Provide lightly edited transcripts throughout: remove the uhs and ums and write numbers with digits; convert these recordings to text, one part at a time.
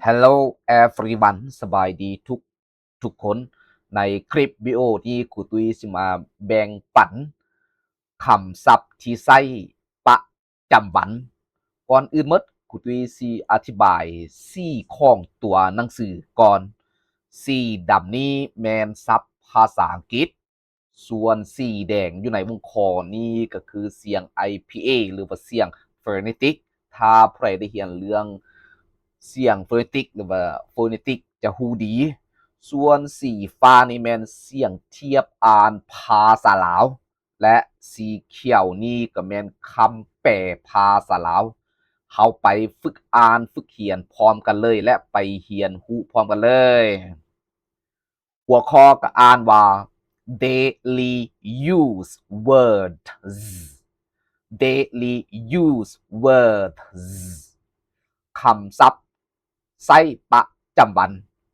Hello everyone สบายดีทุกคนในคลิปวิดีโอที่ครูตุ้ยสิมาแบ่งปันคำศัพท์ที่ใช้ประจำวันก่อนอื่นหมดครูตุ้ยสิอธิบายสี่ข้องตัวหนังสือก่อนสี่ดำนี้แมนศัพท์ภาษาอังกฤษส่วนสี่แดงอยู่ในวงคอนี่ก็คือเสียง IPA หรือว่าเสียง phonetic ถ้าใครได้เรียนเรื่องเสียง phonetic หรือว่า phonetic จะหูดี ส่วนสีฟ้านี่แมนเสียงเทียบอ่านภาษาลาว และสีเขียวนี่ก็แมนคำแปลภาษาลาวเขาไปฝึกอ่านฝึกเขียนพร้อมกันเลยและไปเรียนรู้พร้อมกันเลยหัวข้อก็อ่านว่า daily use words daily use words คำศัพท์ใช้ประจำวัน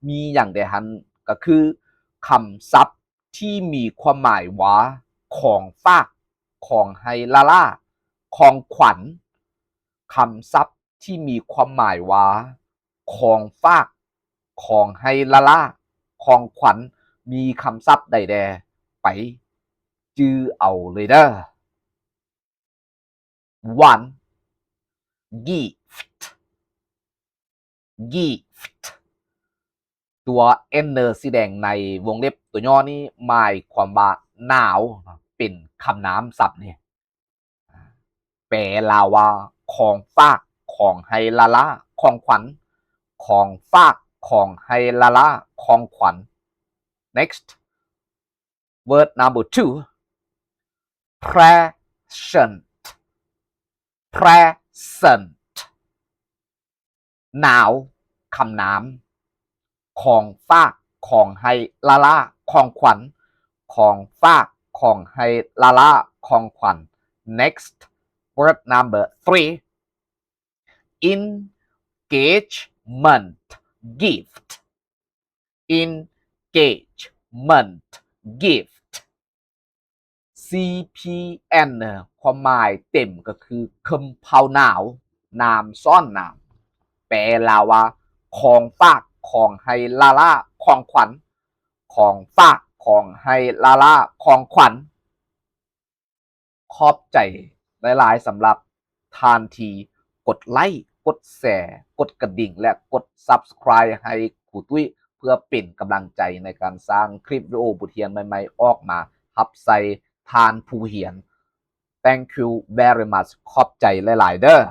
มีอย่างใดหันก็คือคำศัพท์ที่มีความหมายว่าของฝากของไฮลาล่าของขวัญคำศัพท์ที่มีความหมายว่าของฝากของไฮลาล่าของขวัญมีคำศัพท์ใดแดไปจื้อเอาเลยเด้อ one gift gift ตัว n สีแดงในวงเล็บตัวย่อนี้หมายความว่าหนาวเป็นคำนามศัพท์เนี่ยแปลลาวาของฝากของไฮลาล่าของขวัญของฝากของไฮลาล่าของขวัญ next word number two present present หนาวคำนามของฝากของไฮลาล่าของขวัญของฝากของไฮลาล่าของขวัญ next word number three engagement gift engagement gift CPN ความหมายเต็มก็คือคำเผาหนาวนามซ่อนนามแปลลาว่าของฝากของไฮลาล่าของขวัญของฝากของไฮลาล่าของขวัญขอบใจหลายๆสำหรับทานทีกดไลค์กดแชร์กดกระดิ่งและกด Subscribe ให้ครูตุ้ยเพื่อเป็นกำลังใจในการสร้างคลิปวิดีโอบทเรียนใหม่ๆออกมาฮับใส่ทานผู้เหียน Thank you very much ขอบใจหลายๆเด้อ